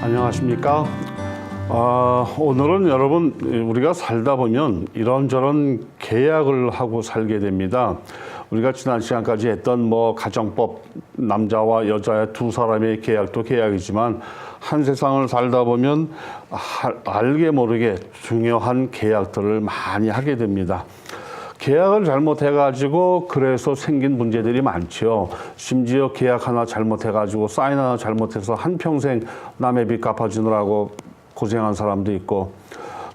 안녕하십니까. 오늘은 여러분, 우리가 살다 보면 이런저런 계약을 하고 살게 됩니다. 우리가 지난 시간까지 했던 가정법, 남자와 여자의 두 사람의 계약도 계약이지만 한 세상을 살다 보면 알게 모르게 중요한 계약들을 많이 하게 됩니다. 계약을 잘못해가지고 그래서 생긴 문제들이 많죠. 심지어 계약 하나 잘못해가지고 사인 하나 잘못해서 한평생 남의 빚 갚아주느라고 고생한 사람도 있고,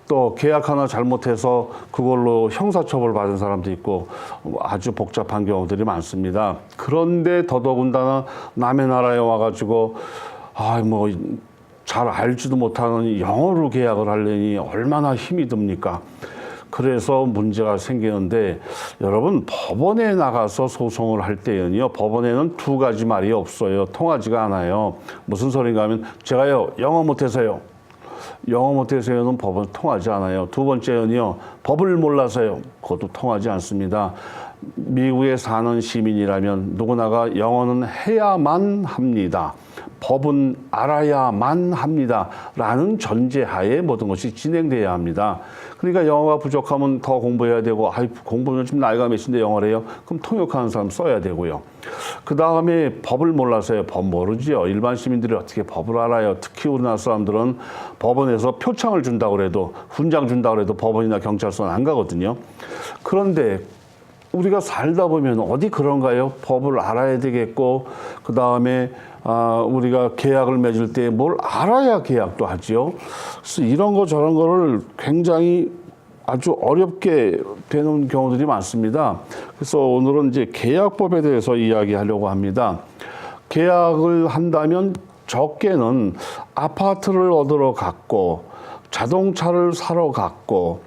또 계약 하나 잘못해서 그걸로 형사처벌 받은 사람도 있고, 아주 복잡한 경우들이 많습니다. 그런데 더더군다나 남의 나라에 와가지고 잘 알지도 못하는 영어로 계약을 하려니 얼마나 힘이 듭니까? 그래서 문제가 생기는데, 여러분, 법원에 나가서 소송을 할 때는요, 법원에는 두 가지 말이 없어요. 통하지가 않아요. 무슨 소린가 하면, 제가요, 영어 못해서요. 영어 못해서요는 법은 통하지 않아요. 두 번째는요, 법을 몰라서요. 그것도 통하지 않습니다. 미국에 사는 시민이라면 누구나가 영어는 해야만 합니다. 법은 알아야만 합니다. 라는 전제하에 모든 것이 진행돼야 합니다. 그러니까 영어가 부족하면 더 공부해야 되고, 공부는 지금 나이가 몇인데 영어를 해요? 그럼 통역하는 사람 써야 되고요. 그 다음에 법을 몰라서요. 법 모르지요. 일반 시민들이 어떻게 법을 알아요? 특히 우리나라 사람들은 법원에서 표창을 준다고 해도, 훈장 준다고 해도 법원이나 경찰서는 안 가거든요. 그런데 우리가 살다 보면 어디 그런가요? 법을 알아야 되겠고, 그 다음에 우리가 계약을 맺을 때 뭘 알아야 계약도 하죠. 그래서 이런 거 저런 거를 굉장히 아주 어렵게 되는 경우들이 많습니다. 그래서 오늘은 이제 계약법에 대해서 이야기하려고 합니다. 계약을 한다면 적게는 아파트를 얻으러 갔고, 자동차를 사러 갔고,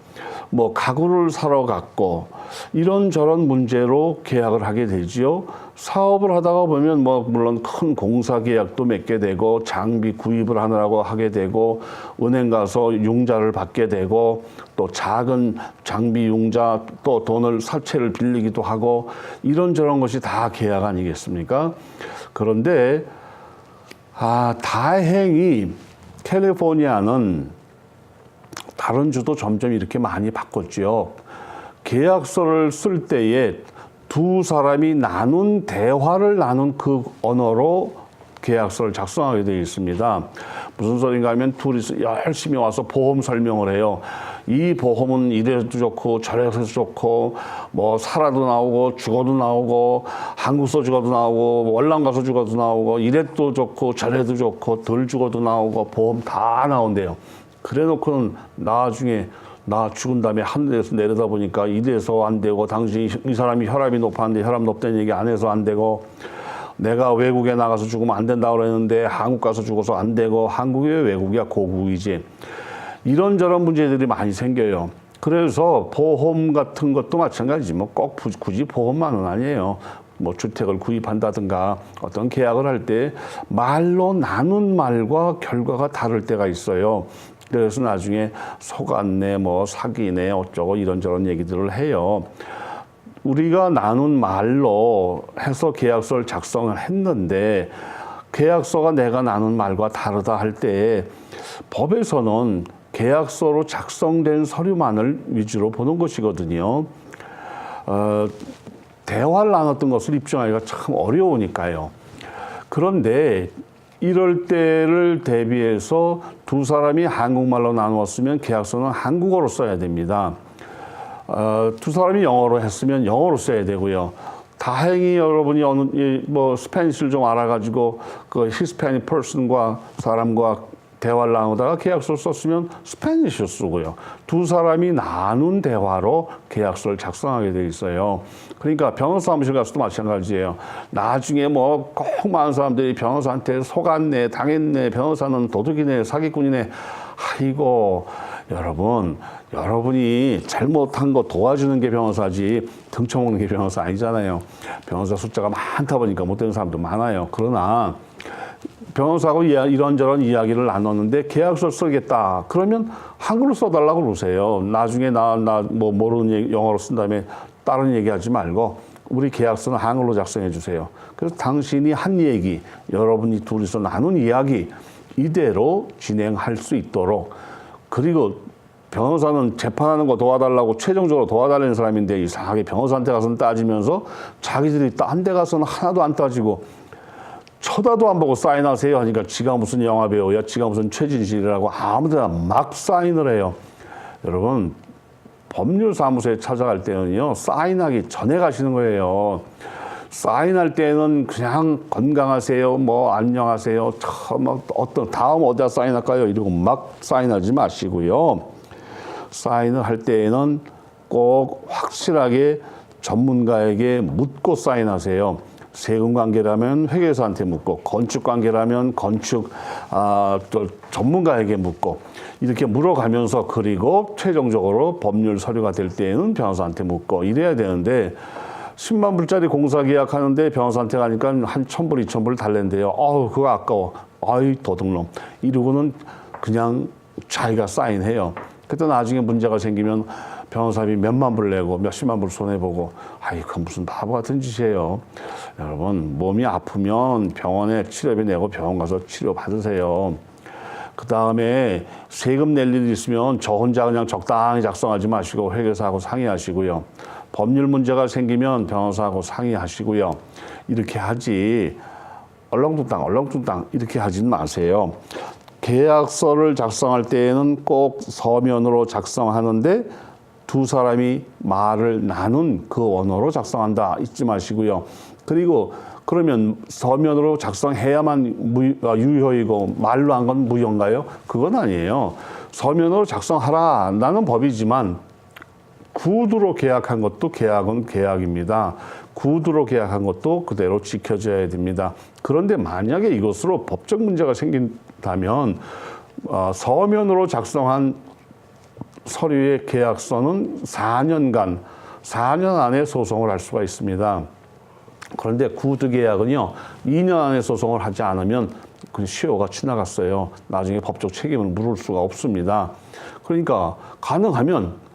가구를 사러 갔고, 이런저런 문제로 계약을 하게 되지요. 사업을 하다가 보면 물론 큰 공사 계약도 맺게 되고, 장비 구입을 하느라고 하게 되고, 은행 가서 융자를 받게 되고, 또 작은 장비 융자, 또 돈을 사채를 빌리기도 하고, 이런저런 것이 다 계약 아니겠습니까? 그런데 다행히 캘리포니아는 다른 주도 점점 이렇게 많이 바꿨죠. 계약서를 쓸 때에 두 사람이 대화를 나눈 그 언어로 계약서를 작성하게 되어 있습니다. 무슨 소린가 하면 둘이서 열심히 와서 보험 설명을 해요. 이 보험은 이래도 좋고 저래서 좋고, 살아도 나오고 죽어도 나오고, 한국서 죽어도 나오고, 월남 가서 죽어도 나오고, 이래도 좋고 저래도 좋고, 덜 죽어도 나오고, 보험 다 나온대요. 그래 놓고는 나중에 나 죽은 다음에 하늘에서 내려다보니까 이래서 안 되고, 당신 이 사람이 혈압이 높았는데 혈압 높다는 얘기 안 해서 안 되고, 내가 외국에 나가서 죽으면 안 된다고 그랬는데 한국 가서 죽어서 안 되고, 한국이 왜 외국이야? 고국이지. 이런저런 문제들이 많이 생겨요. 그래서 보험 같은 것도 마찬가지지. 꼭 굳이 보험만은 아니에요. 주택을 구입한다든가 어떤 계약을 할 때 말로 나눈 말과 결과가 다를 때가 있어요. 그래서 나중에 속았네, 사기네, 어쩌고 이런저런 얘기들을 해요. 우리가 나눈 말로 해서 계약서를 작성을 했는데, 계약서가 내가 나눈 말과 다르다 할 때 법에서는 계약서로 작성된 서류만을 위주로 보는 것이거든요. 대화를 나눴던 것을 입증하기가 참 어려우니까요. 그런데 이럴 때를 대비해서 두 사람이 한국말로 나누었으면 계약서는 한국어로 써야 됩니다. 두 사람이 영어로 했으면 영어로 써야 되고요. 다행히 여러분이 스페니쉬를 좀 알아가지고 그 히스패닉 퍼슨과 사람과 대화를 나누다가 계약서를 썼으면 스페니쉬를 쓰고요. 두 사람이 나눈 대화로 계약서를 작성하게 돼 있어요. 그러니까 변호사 사무실 가서도 마찬가지예요. 나중에 꼭 많은 사람들이 변호사한테 속았네, 당했네, 변호사는 도둑이네, 사기꾼이네. 아이고, 여러분, 여러분이 잘못한 거 도와주는 게 변호사지 등쳐먹는 게 변호사 아니잖아요. 변호사 숫자가 많다 보니까 못되는 사람도 많아요. 그러나 변호사하고 이런저런 이야기를 나눴는데 계약서를 쓰겠다. 그러면 한글로 써달라고 그러세요. 나중에 나 뭐 모르는 영어로 쓴 다음에 다른 얘기하지 말고 우리 계약서는 한글로 작성해 주세요. 그래서 당신이 한 얘기, 여러분이 둘이서 나눈 이야기 이대로 진행할 수 있도록, 그리고 변호사는 재판하는 거 도와달라고 최종적으로 도와달라는 사람인데 이상하게 변호사한테 가서는 따지면서 자기들이 딴 데 가서는 하나도 안 따지고 쳐다도 안 보고 사인하세요 하니까 지가 무슨 영화 배우야, 지가 무슨 최진실이라고 아무데나 막 사인을 해요. 여러분, 법률사무소에 찾아갈 때는요, 사인하기 전에 가시는 거예요. 사인할 때는 그냥 건강하세요, 뭐 안녕하세요, 뭐 어떤 다음 어디다 사인할까요? 이러고 막 사인하지 마시고요. 사인을 할 때에는 꼭 확실하게 전문가에게 묻고 사인하세요. 세금 관계라면 회계사한테 묻고, 건축 관계라면 건축 또 전문가에게 묻고, 이렇게 물어가면서, 그리고 최종적으로 법률 서류가 될 때에는 변호사한테 묻고 이래야 되는데, 10만 불짜리 공사 계약하는데 변호사한테 가니까 한 1,000불, 2,000불 달랜대요. 그거 아까워. 아이, 도둑놈. 이러고는 그냥 자기가 사인해요. 그때 나중에 문제가 생기면 변호사비 몇만 불 내고 몇십만 불 손해보고, 그건 무슨 바보 같은 짓이에요. 여러분, 몸이 아프면 병원에 치료비 내고 병원 가서 치료 받으세요. 그 다음에 세금 낼 일 있으면 저 혼자 그냥 적당히 작성하지 마시고 회계사하고 상의하시고요. 법률 문제가 생기면 변호사하고 상의하시고요. 이렇게 하지, 얼렁뚱땅 이렇게 하지는 마세요. 계약서를 작성할 때에는 꼭 서면으로 작성하는데 두 사람이 말을 나눈 그 언어로 작성한다 잊지 마시고요. 그리고 그러면 서면으로 작성해야만 유효이고 말로 한 건 무효인가요? 그건 아니에요. 서면으로 작성하라 나는 법이지만 구두로 계약한 것도 계약은 계약입니다. 구두로 계약한 것도 그대로 지켜져야 됩니다. 그런데 만약에 이것으로 법적 문제가 생긴다면 서면으로 작성한 서류의 계약서는 4년 안에 소송을 할 수가 있습니다. 그런데 구두 계약은요, 2년 안에 소송을 하지 않으면 그 시효가 지나갔어요. 나중에 법적 책임을 물을 수가 없습니다. 그러니까 가능하면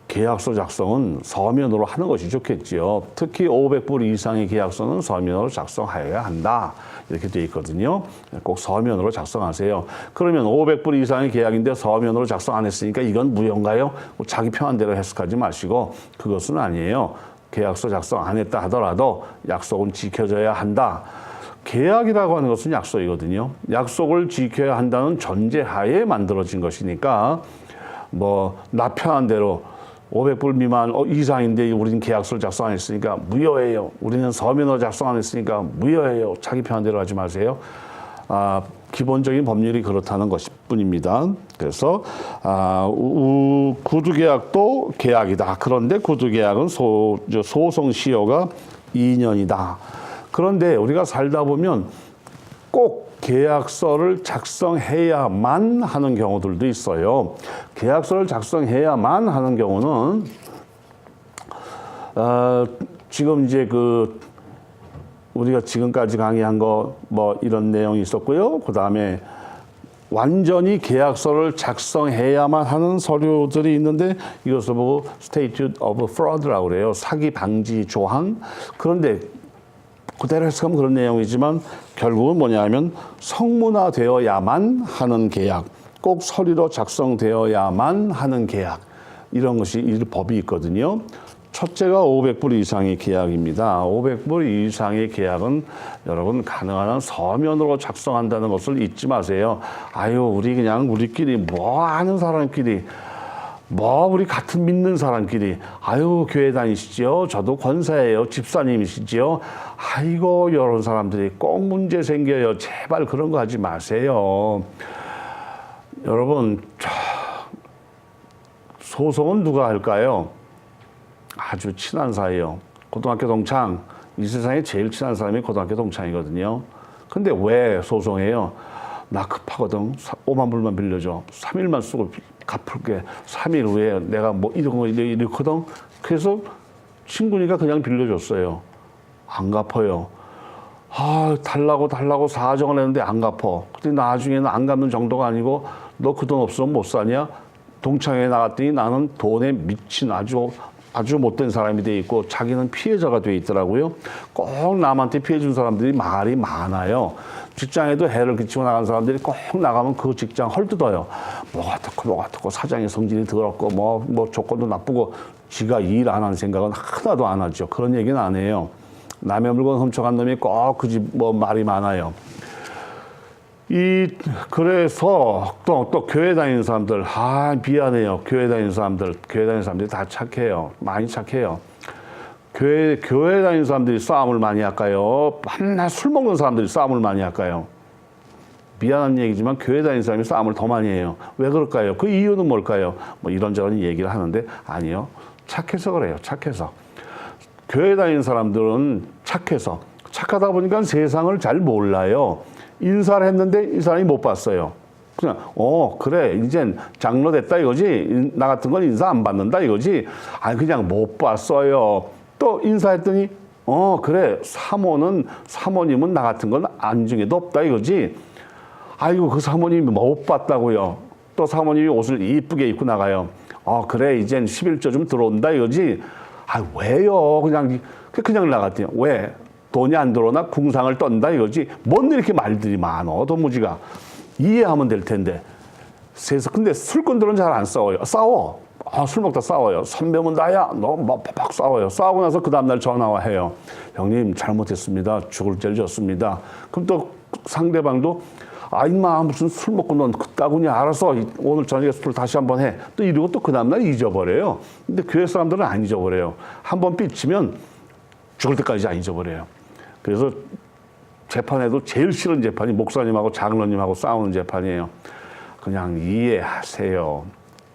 계약서 작성은 서면으로 하는 것이 좋겠지요. 특히 500불 이상의 계약서는 서면으로 작성해야 한다. 이렇게 돼 있거든요. 꼭 서면으로 작성하세요. 그러면 500불 이상의 계약인데 서면으로 작성 안 했으니까 이건 무효인가요? 자기 편한 대로 해석하지 마시고, 그것은 아니에요. 계약서 작성 안 했다 하더라도 약속은 지켜져야 한다. 계약이라고 하는 것은 약속이거든요. 약속을 지켜야 한다는 전제하에 만들어진 것이니까, 나 편한 대로 500불 미만 이상인데 우리는 계약서를 작성 안 했으니까 무효예요. 우리는 서면으로 작성 안 했으니까 무효예요. 자기 편한 대로 하지 마세요. 기본적인 법률이 그렇다는 것뿐입니다. 그래서 구두계약도 계약이다. 그런데 구두계약은 소송 시효가 2년이다. 그런데 우리가 살다 보면 꼭 계약서를 작성해야만 하는 경우들도 있어요. 계약서를 작성해야만 하는 경우는 지금 이제 우리가 지금까지 강의한 거 이런 내용이 있었고요. 그 다음에 완전히 계약서를 작성해야만 하는 서류들이 있는데 이것을 보고 Statute of Fraud라고 그래요. 사기 방지 조항. 그런데 그대로 해석하면 그런 내용이지만 결국은 뭐냐면 성문화되어야만 하는 계약, 꼭 서류로 작성되어야만 하는 계약, 이런 것이 이 법이 있거든요. 첫째가 500불 이상의 계약입니다. 500불 이상의 계약은 여러분 가능한 한 서면으로 작성한다는 것을 잊지 마세요. 우리 그냥 우리끼리 아는 사람끼리 우리 같은 믿는 사람끼리 교회 다니시죠? 저도 권사예요. 집사님이시죠? 이런 사람들이 꼭 문제 생겨요. 제발 그런 거 하지 마세요. 여러분, 소송은 누가 할까요? 아주 친한 사이요. 고등학교 동창. 이 세상에 제일 친한 사람이 고등학교 동창이거든요. 근데 왜 소송해요? 나 급하거든. 5만 불만 빌려줘. 3일만 쓰고 갚을게. 3일 후에 내가 뭐 이런 거 이렇거든. 그래서 친구니까 그냥 빌려줬어요. 안 갚아요. 아, 달라고 사정을 했는데 안 갚어. 근데 나중에는 안 갚는 정도가 아니고 너 그 돈 없으면 못 사냐? 동창회에 나갔더니 나는 돈에 미친 아주 못된 사람이 돼 있고 자기는 피해자가 돼 있더라고요. 꼭 남한테 피해 준 사람들이 말이 많아요. 직장에도 해를 끼치고 나간 사람들이 꼭 나가면 그 직장 헐뜯어요. 뭐가 어떻고 사장의 성질이 더럽고 뭐 조건도 나쁘고 지가 일 안 하는 생각은 하나도 안 하죠. 그런 얘기는 안 해요. 남의 물건 훔쳐간 놈이 꼭 그 집 뭐 말이 많아요. 그래서 또 교회 다니는 사람들, 미안해요. 교회 다니는 사람들이 다 착해요. 많이 착해요. 교회 다니는 사람들이 싸움을 많이 할까요? 맨날 술 먹는 사람들이 싸움을 많이 할까요? 미안한 얘기지만 교회 다니는 사람이 싸움을 더 많이 해요. 왜 그럴까요? 그 이유는 뭘까요? 뭐 이런저런 얘기를 하는데 아니요. 착해서 그래요. 착해서. 교회 다니는 사람들은 착하다 보니까 세상을 잘 몰라요. 인사를 했는데 이 사람이 못 봤어요. 그냥 그래 이젠 장로 됐다 이거지. 나 같은 건 인사 안 받는다 이거지. 아니 그냥 못 봤어요. 또 인사했더니 그래 사모님은 나 같은 건 안중에도 없다 이거지. 아이고 그 사모님이 못 봤다고요. 또 사모님이 옷을 이쁘게 입고 나가요. 그래 이젠 11조 좀 들어온다 이거지. 왜요? 그냥 나갔대요. 왜? 돈이 안 들어오나 궁상을 떤다 이거지. 뭔 이렇게 말들이 많어 도무지가. 이해하면 될 텐데. 근데 술꾼들은 잘 안 싸워요. 술 먹다 싸워요. 선배면 나야. 너 막 싸워요. 싸우고 나서 그 다음날 전화와 해요. 형님 잘못했습니다. 죽을 죄를 졌습니다. 그럼 또 상대방도 임마 무슨 술 먹고 넌 그따구냐. 알아서 오늘 저녁에 술 다시 한번 해. 또 이러고 또 그 다음날 잊어버려요. 근데 교회 사람들은 안 잊어버려요. 한번 삐치면 죽을 때까지 안 잊어버려요. 그래서 재판에도 제일 싫은 재판이 목사님하고 장로님하고 싸우는 재판이에요. 그냥 이해하세요.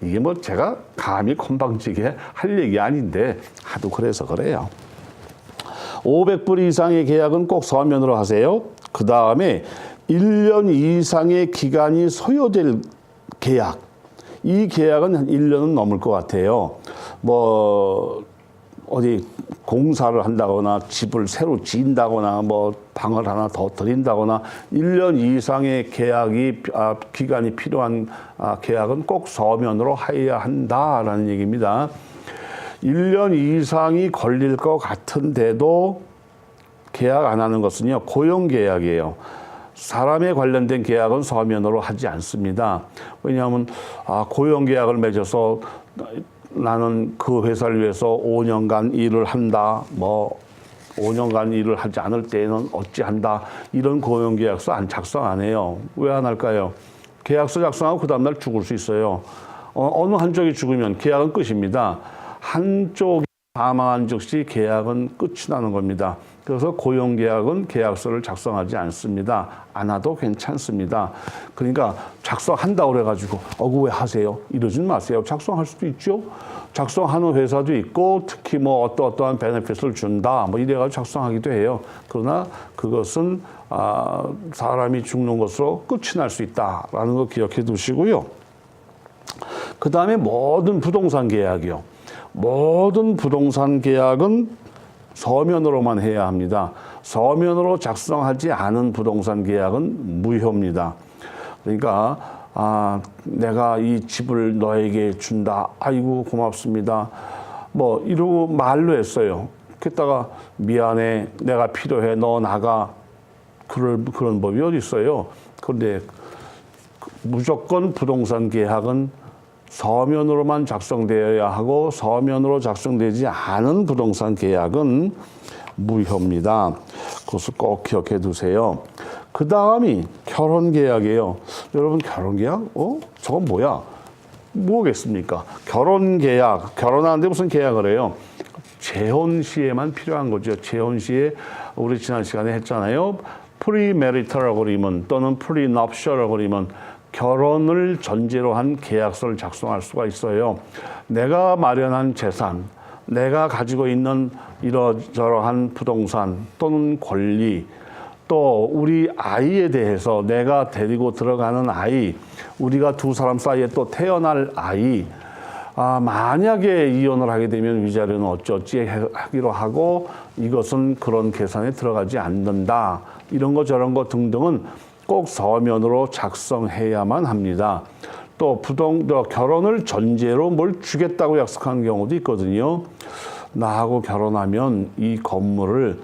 이게 뭐 제가 감히 건방지게 할 얘기 아닌데 하도 그래서 그래요. 500불 이상의 계약은 꼭 서면으로 하세요. 그 다음에 1년 이상의 기간이 소요될 계약. 이 계약은 한 1년은 넘을 것 같아요. 어디 공사를 한다거나 집을 새로 지은다거나 방을 하나 더 드린다거나 1년 이상의 기간이 필요한 계약은 꼭 서면으로 해야 한다라는 얘기입니다. 1년 이상이 걸릴 것 같은데도 계약 안 하는 것은요, 고용계약이에요. 사람에 관련된 계약은 서면으로 하지 않습니다. 왜냐하면 고용계약을 맺어서 나는 그 회사를 위해서 5년간 일을 한다. 5년간 일을 하지 않을 때에는 어찌한다. 이런 고용계약서 작성 안 해요. 왜 안 할까요? 계약서 작성하고 그 다음날 죽을 수 있어요. 어느 한쪽이 죽으면 계약은 끝입니다. 한쪽이 사망한 즉시 계약은 끝이 나는 겁니다. 그래서 고용계약은 계약서를 작성하지 않습니다. 안 해도 괜찮습니다. 그러니까 작성한다고 그래가지고 왜 하세요? 이러진 마세요. 작성할 수도 있죠. 작성하는 회사도 있고 특히 어떠한 베네핏을 준다 이래가지고 작성하기도 해요. 그러나 그것은 사람이 죽는 것으로 끝이 날 수 있다라는 거 기억해 두시고요. 그 다음에 모든 부동산 계약이요. 모든 부동산 계약은 서면으로만 해야 합니다. 서면으로 작성하지 않은 부동산 계약은 무효입니다. 그러니까 내가 이 집을 너에게 준다. 아이고 고맙습니다. 이러고 말로 했어요. 그랬다가 미안해. 내가 필요해. 너 나가. 그런 법이 어디 있어요. 그런데 무조건 부동산 계약은 서면으로만 작성되어야 하고 서면으로 작성되지 않은 부동산 계약은 무효입니다. 그것을 꼭 기억해 두세요. 그 다음이 결혼계약이에요. 여러분 결혼계약? 저건 뭐야? 뭐겠습니까? 결혼계약. 결혼하는데 무슨 계약을 해요? 재혼 시에만 필요한 거죠. 재혼 시에 우리 지난 시간에 했잖아요. 프리메리털 어그리먼트 또는 프리납셜 어그리먼트. 결혼을 전제로 한 계약서를 작성할 수가 있어요. 내가 마련한 재산, 내가 가지고 있는 이러저러한 부동산 또는 권리, 또 우리 아이에 대해서 내가 데리고 들어가는 아이, 우리가 두 사람 사이에 또 태어날 아이, 만약에 이혼을 하게 되면 위자료는 어찌어찌 하기로 하고 이것은 그런 계산에 들어가지 않는다. 이런 거 저런 거 등등은 꼭 서면으로 작성해야만 합니다. 또 결혼을 전제로 뭘 주겠다고 약속한 경우도 있거든요. 나하고 결혼하면 이 건물을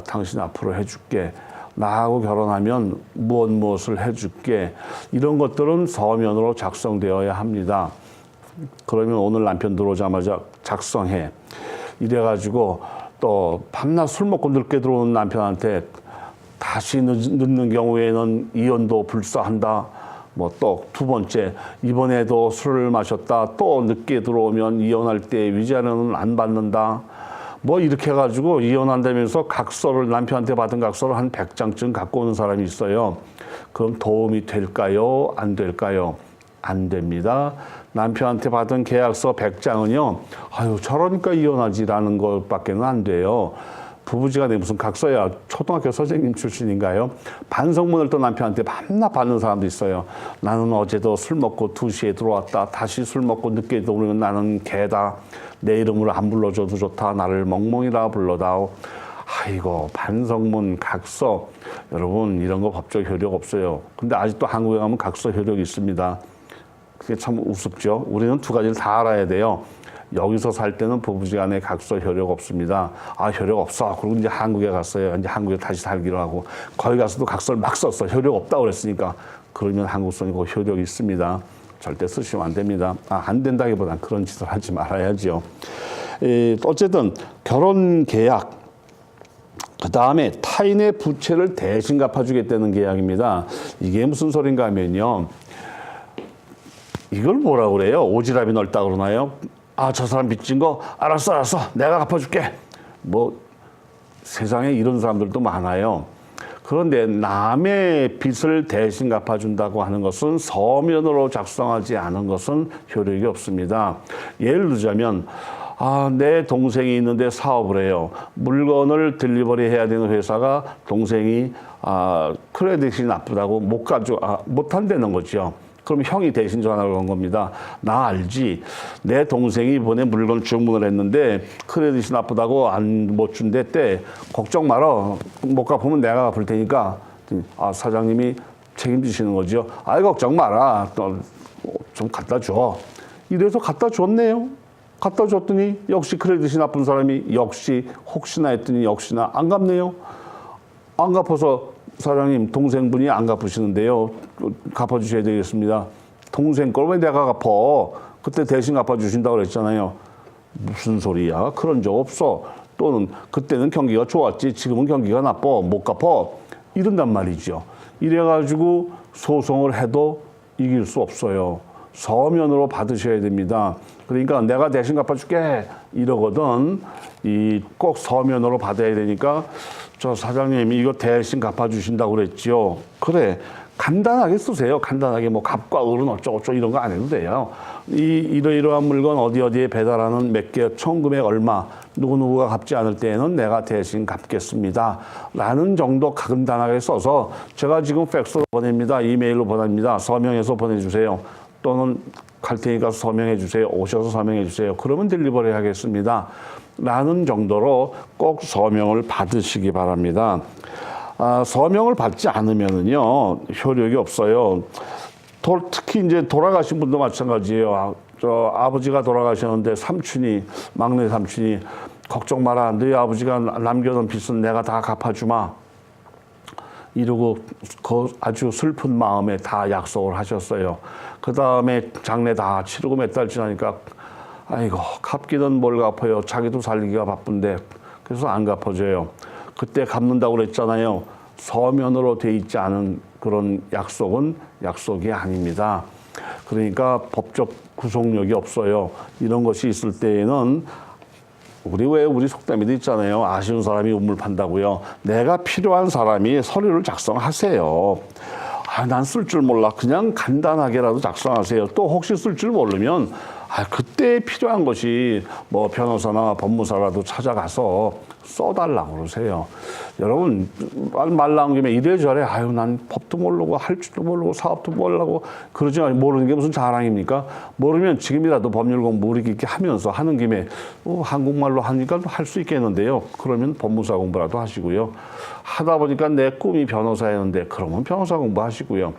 당신 앞으로 해줄게. 나하고 결혼하면 무엇을 해줄게. 이런 것들은 서면으로 작성되어야 합니다. 그러면 오늘 남편 들어오자마자 작성해. 이래가지고 또 밤낮 술 먹고 늦게 들어오는 남편한테 다시 늦는 경우에는 이혼도 불사한다. 뭐 또 두 번째, 이번에도 술을 마셨다. 또 늦게 들어오면 이혼할 때 위자료는 안 받는다. 뭐 이렇게 해가지고 이혼한다면서 남편한테 받은 각서를 한 100장쯤 갖고 오는 사람이 있어요. 그럼 도움이 될까요? 안 될까요? 안 됩니다. 남편한테 받은 계약서 100장은요, 저러니까 이혼하지라는 것밖에는 안 돼요. 부부지간에 무슨 각서야. 초등학교 선생님 출신인가요? 반성문을 또 남편한테 밤낮 받는 사람도 있어요. 나는 어제도 술 먹고 2시에 들어왔다. 다시 술 먹고 늦게 들어오면 나는 개다. 내 이름으로 안 불러줘도 좋다. 나를 멍멍이라 불러다오. 아이고, 반성문, 각서. 여러분, 이런 거 법적 효력 없어요. 근데 아직도 한국에 가면 각서 효력이 있습니다. 그게 참 우습죠. 우리는 두 가지를 다 알아야 돼요. 여기서 살 때는 부부지간에 각서 효력 없습니다. 효력 없어. 그리고 이제 한국에 갔어요. 이제 한국에 다시 살기로 하고 거기 가서도 각서를 막 썼어. 효력 없다고 그랬으니까. 그러면 한국성이 그 효력이 있습니다. 절대 쓰시면 안 됩니다. 안 된다기보단 그런 짓을 하지 말아야죠. 어쨌든 결혼 계약, 그 다음에 타인의 부채를 대신 갚아주겠다는 계약입니다. 이게 무슨 소린가 하면요. 이걸 뭐라고 그래요? 오지랖이 넓다 그러나요? 저 사람 빚진 거 알았어. 내가 갚아줄게. 뭐 세상에 이런 사람들도 많아요. 그런데 남의 빚을 대신 갚아준다고 하는 것은 서면으로 작성하지 않은 것은 효력이 없습니다. 예를 들자면 내 동생이 있는데 사업을 해요. 물건을 딜리버리 해야 되는 회사가 동생이 크레딧이 나쁘다고 못 한다는 거죠. 그럼 형이 대신 전화를 건 겁니다. 나 알지? 내 동생이 이번에 물건 주문을 했는데 크레딧이 나쁘다고 못 준댔대. 걱정 말어. 못 갚으면 내가 갚을 테니까. 사장님이 책임지시는 거죠. 걱정 마라. 좀 갖다 줘. 이래서 갖다 줬네요. 갖다 줬더니 역시 크레딧이 나쁜 사람이 혹시나 했더니 역시나 안 갚네요. 안 갚아서 사장님, 동생분이 안 갚으시는데요. 갚아주셔야 되겠습니다. 동생 걸 왜 내가 갚아? 그때 대신 갚아주신다고 그랬잖아요. 무슨 소리야? 그런 적 없어. 또는 그때는 경기가 좋았지. 지금은 경기가 나빠. 못 갚아. 이런단 말이죠. 이래가지고 소송을 해도 이길 수 없어요. 서면으로 받으셔야 됩니다. 그러니까 내가 대신 갚아줄게. 이러거든. 꼭 서면으로 받아야 되니까 저 사장님이 이거 대신 갚아주신다고 그랬죠. 그래. 간단하게 쓰세요. 간단하게 뭐 값과 을은 어쩌고저쩌고 이런 거 안 해도 돼요. 이러이러한 물건 어디에 배달하는 몇 개, 총 금액 얼마, 누구누구가 갚지 않을 때에는 내가 대신 갚겠습니다. 라는 정도 간단하게 써서 제가 지금 팩스로 보냅니다. 이메일로 보냅니다. 서명해서 보내주세요. 또는 갈 테니까 서명해 주세요. 오셔서 서명해 주세요. 그러면 딜리버리 하겠습니다. 라는 정도로 꼭 서명을 받으시기 바랍니다. 서명을 받지 않으면은요, 효력이 없어요. 특히 이제 돌아가신 분도 마찬가지예요. 아버지가 돌아가셨는데 막내 삼촌이 걱정 마라. 너희 아버지가 남겨놓은 빚은 내가 다 갚아주마. 이러고 아주 슬픈 마음에 다 약속을 하셨어요. 그 다음에 장례 다 치르고 몇 달 지나니까 아이고 갚기는 뭘 갚아요. 자기도 살기가 바쁜데 그래서 안 갚아줘요. 그때 갚는다고 그랬잖아요. 서면으로 돼 있지 않은 그런 약속은 약속이 아닙니다. 그러니까 법적 구속력이 없어요. 이런 것이 있을 때에는 우리 속담에도 있잖아요. 아쉬운 사람이 우물 판다고요. 내가 필요한 사람이 서류를 작성하세요. 난 쓸 줄 몰라. 그냥 간단하게라도 작성하세요. 또 혹시 쓸 줄 모르면 그때 필요한 것이 뭐 변호사나 법무사라도 찾아가서 써달라고 그러세요. 여러분, 말 나온 김에 이래저래, 아유, 난 법도 모르고, 할 줄도 모르고, 사업도 모르고, 그러지 않아요. 모르는 게 무슨 자랑입니까? 모르면 지금이라도 법률 공부 우리 깊게 하면서 하는 김에, 한국말로 하니까 할 수 있겠는데요. 그러면 법무사 공부라도 하시고요. 하다 보니까 내 꿈이 변호사였는데, 그러면 변호사 공부 하시고요.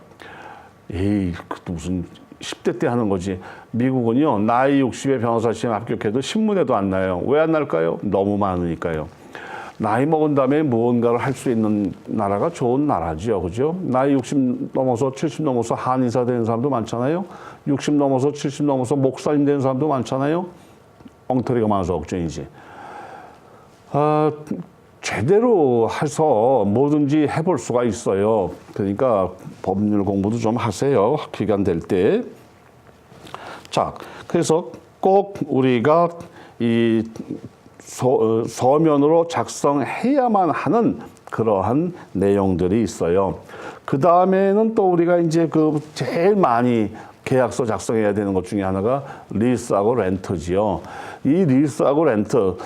에이, 그것도 무슨 10대 때 하는 거지. 미국은요, 나이 60에 변호사 시험 합격해도 신문에도 안 나요. 왜 안 날까요? 너무 많으니까요. 나이 먹은 다음에 무언가를 할 수 있는 나라가 좋은 나라죠. 그죠? 나이 60 넘어서 70 넘어서 한의사 되는 사람도 많잖아요. 60 넘어서 70 넘어서 목사님 되는 사람도 많잖아요. 엉터리가 많아서 걱정이지. 제대로 해서 뭐든지 해볼 수가 있어요. 그러니까 법률 공부도 좀 하세요. 기간 될 때. 자, 그래서 꼭 우리가 이 서면으로 작성해야만 하는 그러한 내용들이 있어요. 그 다음에는 또 우리가 이제 그 제일 많이 계약서 작성해야 되는 것 중에 하나가 리스하고 렌트지요. 이 리스하고 렌트,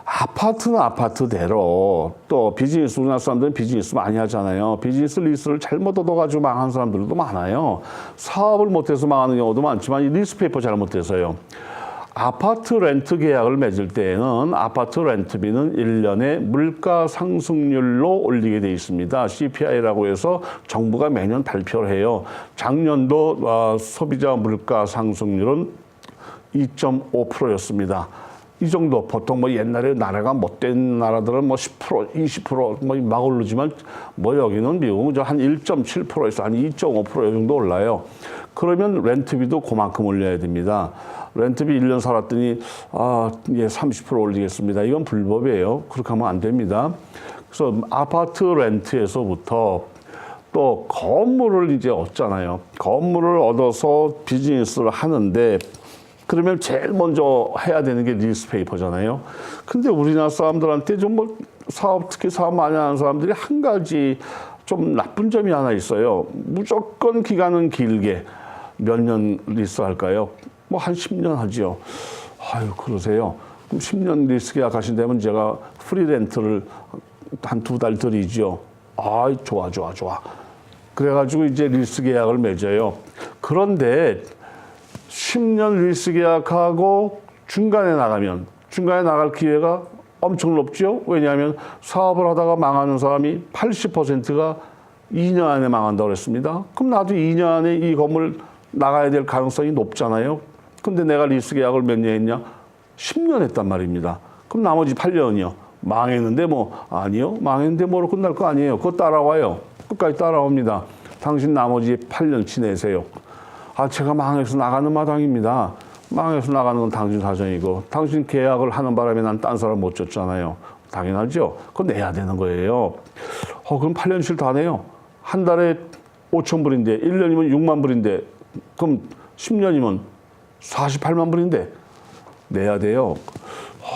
아파트는 아파트대로, 또 비즈니스, 우리나라 사람들은 비즈니스 많이 하잖아요. 비즈니스 리스를 잘못 얻어가지고 망한 사람들도 많아요. 사업을 못해서 망하는 경우도 많지만 이 리스 페이퍼 잘못해서요. 아파트 렌트 계약을 맺을 때에는 아파트 렌트비는 1년에 물가 상승률로 올리게 돼 있습니다. CPI라고 해서 정부가 매년 발표를 해요. 작년도 소비자 물가 상승률은 2.5%였습니다. 이 정도. 보통 뭐 옛날에 나라가 못된 나라들은 뭐 10%, 20% 뭐 막 오르지만 뭐 여기는 미국은 한 1.7%에서 한 2.5% 정도 올라요. 그러면 렌트비도 그만큼 올려야 됩니다. 렌트비 1년 살았더니 예, 30% 올리겠습니다. 이건 불법이에요. 그렇게 하면 안 됩니다. 그래서 아파트 렌트에서부터 또 건물을 이제 얻잖아요. 건물을 얻어서 비즈니스를 하는데 그러면 제일 먼저 해야 되는 게 리스페이퍼잖아요. 근데 우리나라 사람들한테 좀 뭐 특히 사업 많이 하는 사람들이 한 가지 좀 나쁜 점이 하나 있어요. 무조건 기간은 길게 몇 년 리스 할까요? 뭐 한 10년 하죠. 아유, 그러세요. 그럼 10년 리스 계약하신다면 제가 프리렌트를 한 2달 드리죠. 좋아. 그래가지고 이제 리스 계약을 맺어요. 그런데 10년 리스 계약하고 중간에 나갈 기회가 엄청 높죠. 왜냐하면 사업을 하다가 망하는 사람이 80%가 2년 안에 망한다고 그랬습니다. 그럼 나도 2년 안에 이 건물 나가야 될 가능성이 높잖아요. 근데 내가 리스 계약을 몇 년 했냐? 10년 했단 말입니다. 그럼 나머지 8년이요. 망했는데 아니요. 망했는데 뭐로 끝날 거 아니에요. 그거 따라와요. 끝까지 따라옵니다. 당신 나머지 8년 지내세요. 제가 망해서 나가는 마당입니다. 망해서 나가는 건 당신 사정이고, 당신 계약을 하는 바람에 난 딴 사람 못 줬잖아요. 당연하죠. 그거 내야 되는 거예요. 그럼 8년치를 다 내요. 한 달에 5천 불인데, 1년이면 6만 불인데, 그럼 10년이면 48만 불인데, 내야 돼요.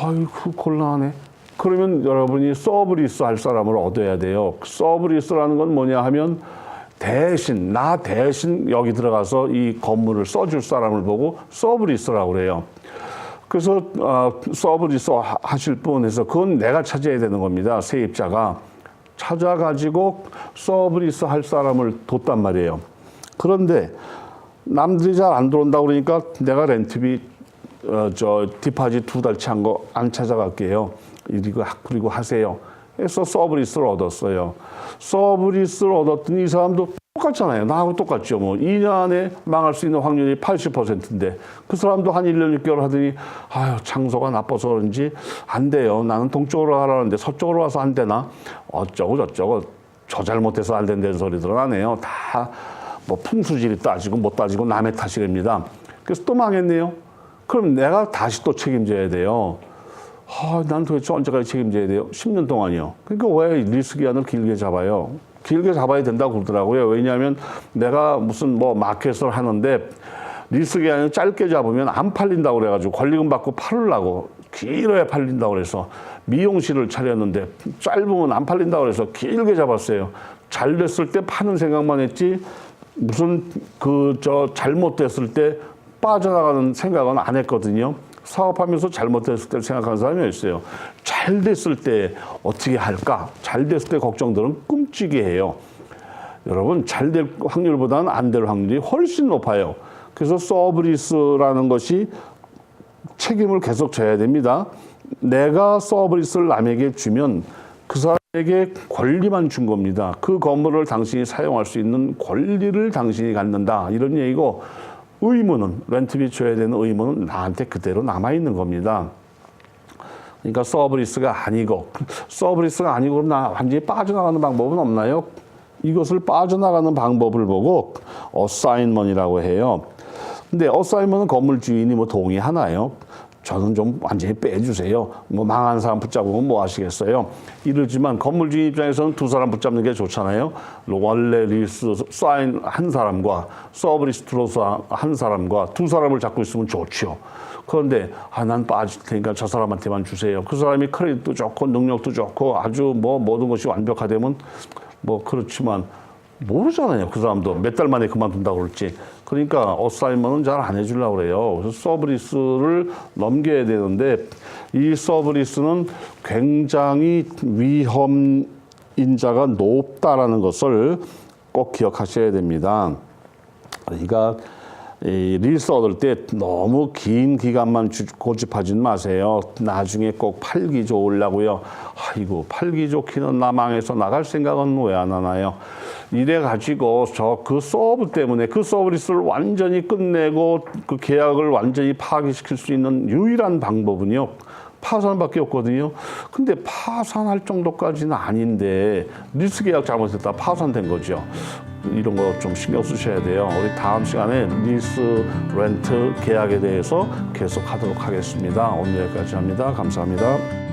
아이고, 곤란하네. 그러면 여러분이 서브리스 할 사람을 얻어야 돼요. 서브리스라는 건 뭐냐 하면, 나 대신 여기 들어가서 이 건물을 써줄 사람을 보고 서브리스라고 그래요. 그래서 서브리스 하실 분에서 그건 내가 찾아야 되는 겁니다. 세입자가 찾아가지고 서브리스 할 사람을 뒀단 말이에요. 그런데 남들이 잘 안 들어온다고 그러니까 내가 렌트비 디파짓 2달치 한 거 안 찾아갈게요. 그리고 하세요. 그래서 서브리스를 얻었어요. 서브리스를 얻었더니 이 사람도 똑같잖아요. 나하고 똑같죠. 2년 안에 망할 수 있는 확률이 80%인데 그 사람도 한 1년 6개월 하더니 장소가 나빠서 그런지 안 돼요. 나는 동쪽으로 가라는데 서쪽으로 와서 안 되나? 어쩌고 저쩌고 저 잘못해서 안 된다는 소리들은 안 해요. 다 풍수지리 따지고 못 따지고 남의 탓이랍니다. 그래서 또 망했네요. 그럼 내가 다시 또 책임져야 돼요. 난 도대체 언제까지 책임져야 돼요? 10년 동안이요. 그러니까 왜 리스 기한을 길게 잡아요? 길게 잡아야 된다고 그러더라고요. 왜냐하면 내가 무슨 마켓을 하는데 리스 기한을 짧게 잡으면 안 팔린다고 그래가지고 권리금 받고 팔으려고 길어야 팔린다고 그래서 미용실을 차렸는데 짧으면 안 팔린다고 그래서 길게 잡았어요. 잘 됐을 때 파는 생각만 했지 무슨 잘못됐을 때 빠져나가는 생각은 안 했거든요. 사업하면서 잘못됐을 때를 생각하는 사람이 있어요. 잘 됐을 때 어떻게 할까? 잘 됐을 때 걱정들은 끔찍해 해요. 여러분, 잘 될 확률보다는 안 될 확률이 훨씬 높아요. 그래서 서브리스라는 것이 책임을 계속 져야 됩니다. 내가 서브리스를 남에게 주면 그 사람에게 권리만 준 겁니다. 그 건물을 당신이 사용할 수 있는 권리를 당신이 갖는다. 이런 얘기고, 의무는, 렌트비 줘야 되는 의무는 나한테 그대로 남아있는 겁니다. 그러니까 서브리스가 아니고 그럼 나 완전히 빠져나가는 방법은 없나요? 이것을 빠져나가는 방법을 보고 어사인먼이라고 해요. 근데 어사인먼은 건물 주인이 뭐 동의하나요? 저는 좀 완전히 빼주세요. 뭐 망한 사람 붙잡으면 뭐 하시겠어요? 이러지만 건물 주인 입장에서는 두 사람 붙잡는 게 좋잖아요. 원래 리스 사인 한 사람과 서브리스 들어서 한 사람과 두 사람을 잡고 있으면 좋죠. 그런데 난 빠질 테니까 저 사람한테만 주세요. 그 사람이 크레딧도 좋고 능력도 좋고 아주 뭐 모든 것이 완벽하다면 뭐 그렇지만 모르잖아요. 그 사람도 몇 달 만에 그만둔다고 그럴지. 그러니까 어사인먼은 잘 안 해주려고 그래요. 그래서 서브리스를 넘겨야 되는데 이 서브리스는 굉장히 위험 인자가 높다라는 것을 꼭 기억하셔야 됩니다. 그러니까 이 리스 얻을 때 너무 긴 기간만 고집하진 마세요. 나중에 꼭 팔기 좋으려고요. 아이고, 팔기 좋기는 나 망해서 나갈 생각은 왜 안 하나요? 이래 가지고 그 서브 때문에 그 서브리스를 완전히 끝내고 그 계약을 완전히 파기시킬 수 있는 유일한 방법은요, 파산밖에 없거든요. 근데 파산할 정도까지는 아닌데 리스 계약 잘못했다 파산된 거죠. 이런 거 좀 신경 쓰셔야 돼요. 우리 다음 시간에 리스 렌트 계약에 대해서 계속 하도록 하겠습니다. 오늘 여기까지 합니다. 감사합니다.